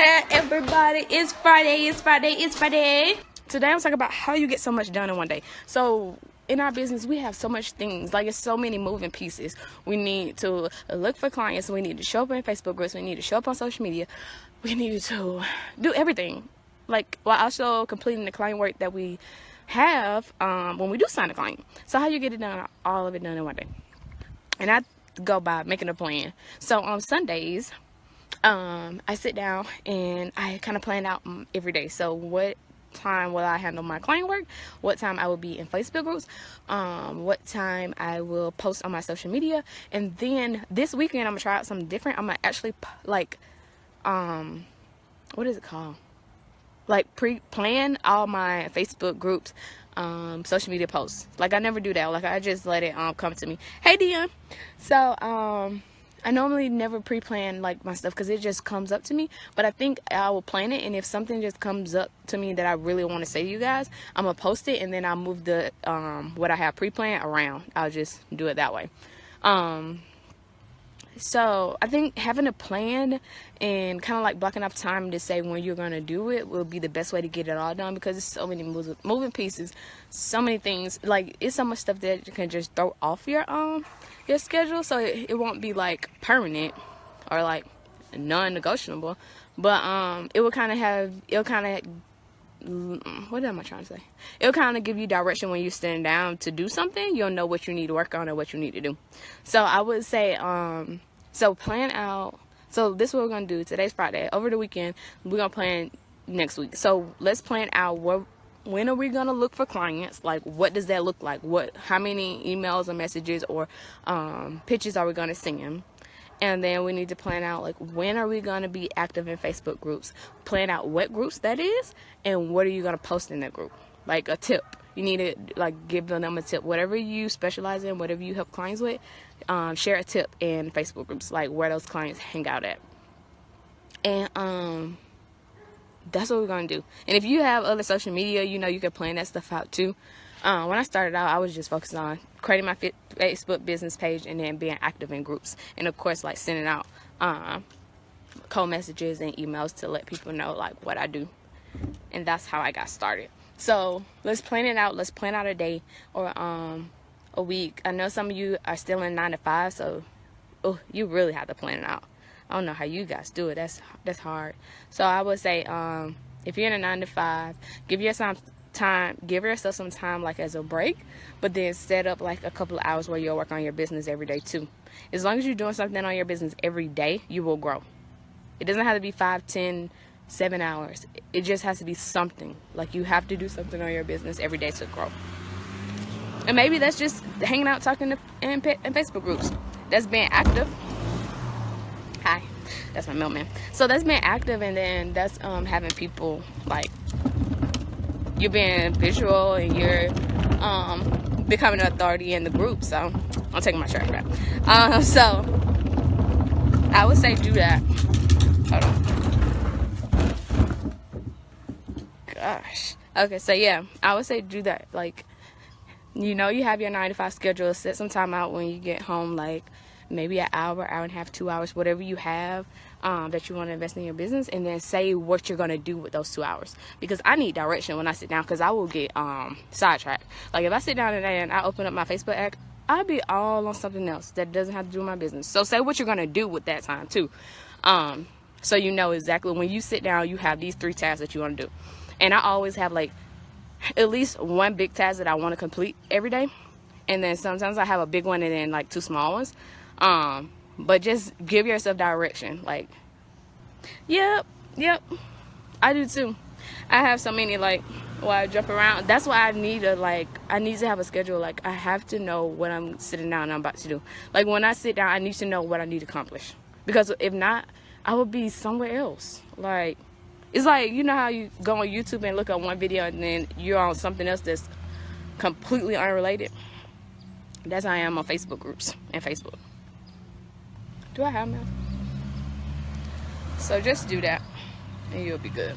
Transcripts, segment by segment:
there, everybody. It's Friday. Today I'm talking about how you get so much done in one day. So in our business, we have so much things. Like, it's so many moving pieces. We need to look for clients. We need to show up in Facebook groups. We need to show up on social media. We need to do everything. Like, while also completing the client work that we have when we do sign a client. So how you get it done, all of it done in one day. And I go by making a plan. So on Sundays, I sit down and I kind of plan out every day. So what time will I handle my client work, what time I will be in Facebook groups, what time I will post on my social media. And then this weekend I'm gonna try out something different. I'm gonna actually like what is it called, like pre-plan all my Facebook groups social media posts. Like, I never do that. Like, I just let it come to me. Hey Dion. So I normally never pre-plan like my stuff because it just comes up to me, but I think I will plan it, and if something just comes up to me that I really want to say to you guys, I'm gonna post it, and then I'll move the what I have pre-planned around. I'll just do it that way. So I think having a plan and kind of like blocking off time to say when you're going to do it will be the best way to get it all done, because there's so many moving pieces, so many things. Like, it's so much stuff that you can just throw off your schedule, so it won't be like permanent or like non-negotiable, but it will kind of have, what am I trying to say? It'll kind of give you direction when you're sitting down to do something. You'll know what you need to work on or what you need to do. So I would say, so plan out. So this is what we're going to do. Today's Friday. Over the weekend, we're going to plan next week. So let's plan out when are we going to look for clients? Like, what does that look like? How many emails or messages or pictures are we going to send? And then we need to plan out, like, when are we going to be active in Facebook groups? Plan out what groups that is, and what are you going to post in that group? Like, a tip. You need to, like, give them a tip. Whatever you specialize in, whatever you help clients with, share a tip in Facebook groups, like where those clients hang out at. And that's what we're going to do. And if you have other social media, you know, you can plan that stuff out too. When I started out, I was just focused on creating my Facebook business page and then being active in groups. And of course, like, sending out cold messages and emails to let people know, like, what I do. And that's how I got started. So let's plan it out. Let's plan out a day or a week. I know some of you are still in 9 to 5, so you really have to plan it out. I don't know how you guys do it. That's hard. So I would say, if you're in a 9 to 5, give yourself some time, like, as a break, but then set up like a couple of hours where you'll work on your business every day too. As long as you're doing something on your business every day, you will grow. It doesn't have to be 5, 10, 7 hours. It just has to be something. Like, you have to do something on your business every day to grow. And maybe that's just hanging out, talking in Facebook groups. That's being active. Hi, that's my mailman. So that's being active, and then that's having people, like, you're being visual and you're becoming an authority in the group. So I'm taking my shirt back. So I would say do that. Hold on. Gosh. Okay, so yeah, I would say do that. Like, you know, you have your 9 to 5 schedule. Set some time out when you get home, like maybe an hour and a half, 2 hours, whatever you have that you want to invest in your business, and then say what you're going to do with those 2 hours. Because I need direction when I sit down, because I will get sidetracked. Like, if I sit down today and I open up my Facebook app, I'll be all on something else that doesn't have to do with my business. So say what you're going to do with that time too. So you know exactly when you sit down, you have these 3 tasks that you want to do. And I always have, like, at least one big task that I want to complete every day. And then sometimes I have a big one and then, like, 2 small ones. But just give yourself direction. Like, yep, I do too. I have so many, like, while I jump around. That's why I need to have a schedule. Like, I have to know what I'm sitting down and I'm about to do. Like, when I sit down, I need to know what I need to accomplish. Because if not, I would be somewhere else. Like, it's like, you know how you go on YouTube and look at one video and then you're on something else that's completely unrelated? That's how I am on Facebook groups and Facebook. Do I have mail? So just do that and you'll be good.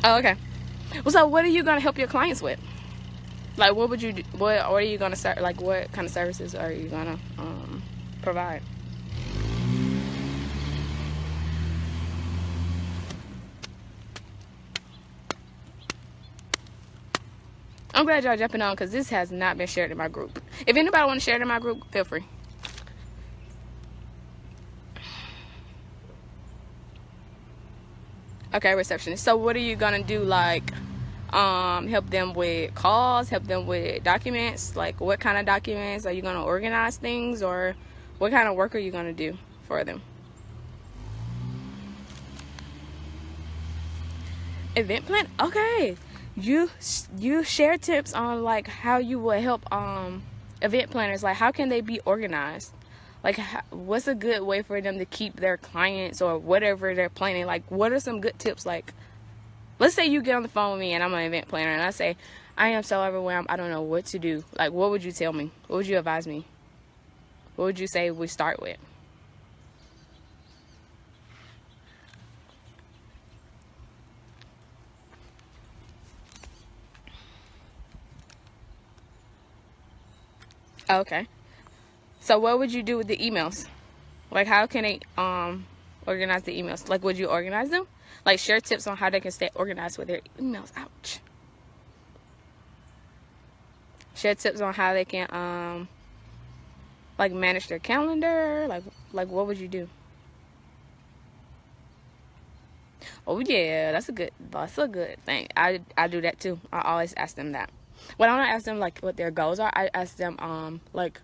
Oh, okay. Well, so what are you going to help your clients with? Like, what would you do? What are you going to start? Like, what kind of services are you going to provide? I'm glad y'all jumping on because this has not been shared in my group. If anybody want to share it in my group, feel free. Okay, receptionist. So what are you gonna do? Like, help them with calls, help them with documents? Like, what kind of documents? Are you gonna organize things, or what kind of work are you gonna do for them? Event plan. Okay, you share tips on like how you would help event planners. Like, how can they be organized? Like, what's a good way for them to keep their clients or whatever they're planning? Like, what are some good tips? Like, let's say you get on the phone with me and I'm an event planner and I say, I am so overwhelmed, I don't know what to do. Like, what would you tell me? What would you advise me? What would you say we start with? Okay. So what would you do with the emails? Like, how can they organize the emails? Like, would you organize them? Like, share tips on how they can stay organized with their emails. Ouch. Share tips on how they can like manage their calendar. Like what would you do? Oh yeah, that's a good thing. I do that too. I always ask them that. When I don't ask them like what their goals are, I ask them like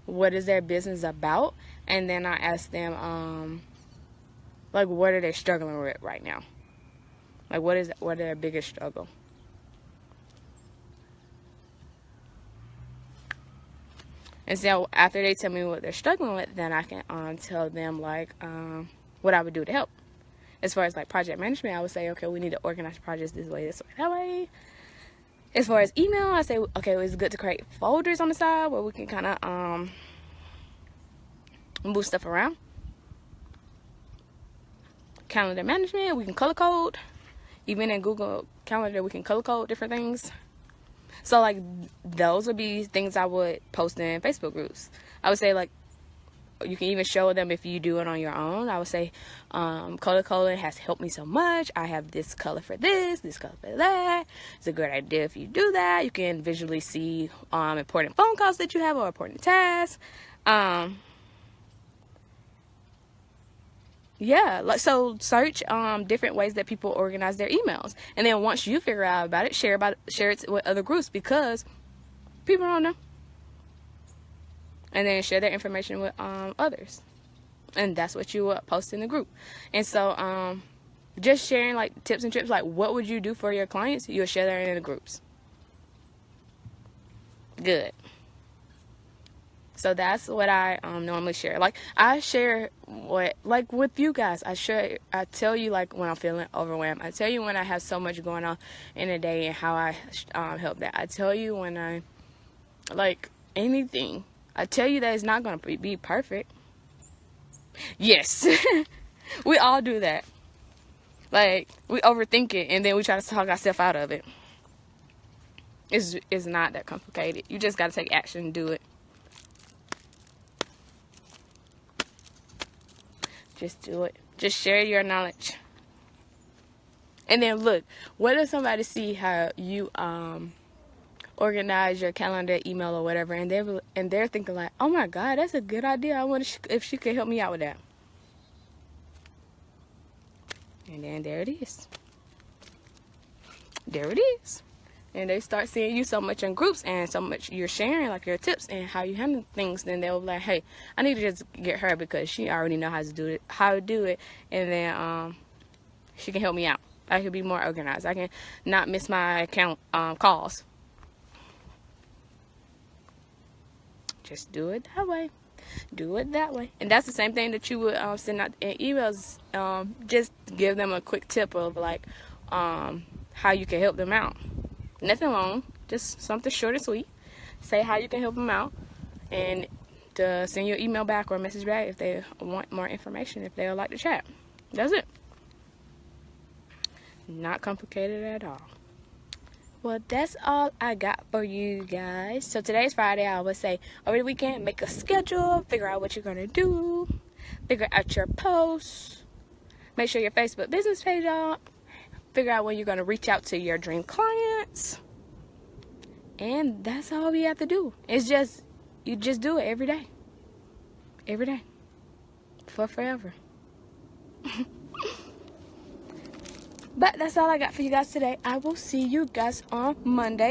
what is their business about, and then I ask them like what are they struggling with right now? Like what is their biggest struggle? And so after they tell me what they're struggling with, then I can tell them like what I would do to help. As far as like project management, I would say, okay, we need to organize projects this way, that way. As far as email, I say, okay, it's good to create folders on the side where we can kind of move stuff around. Calendar management, we can color code. Even in Google Calendar, we can color code different things. So like those would be things I would post in Facebook groups. I would say like you can even show them if you do it on your own. I would say color coding has helped me so much. I have this color for this color for that. It's a great idea if you do that. You can visually see important phone calls that you have or important tasks. Yeah, like, so search different ways that people organize their emails, and then once you figure out about it, share it with other groups, because people don't know. And then share that information with others, and that's what you post in the group. And so just sharing like tips and tricks, like what would you do for your clients, you'll share that in the groups. Good. So that's what I normally share. Like I share what, like with you guys, I tell you like when I'm feeling overwhelmed. I tell you when I have so much going on in a day and how I help that. I tell you when I, like anything. I tell you that it's not going to be perfect. Yes. We all do that. Like we overthink it and then we try to talk ourselves out of it. It's not that complicated. You just got to take action and do it. Just do it. Just share your knowledge. And then look, what if somebody see how you organize your calendar, email, or whatever, and they're thinking like, oh my God, that's a good idea. I wonder if she could help me out with that. And then there it is. There it is. And they start seeing you so much in groups and so much you're sharing like your tips and how you handle things, then they'll be like, hey, I need to just get her because she already know how to do it, and then she can help me out. I can be more organized. I can not miss my account calls. Just do it that way. Do it that way. And that's the same thing that you would send out in emails. Just give them a quick tip of like how you can help them out. Nothing long, just something short and sweet. Say how you can help them out, and to send your email back or message back if they want more information, if they would like to chat. That's it. Not complicated at all. Well, that's all I got for you guys. So today's Friday. I would say over the weekend, make a schedule, figure out what you're going to do, figure out your posts, make sure your Facebook business page up, figure out when you're going to reach out to your dream clients, And that's all we have to do. It's just, you just do it every day. Every day. For forever. But that's all I got for you guys today. I will see you guys on Monday.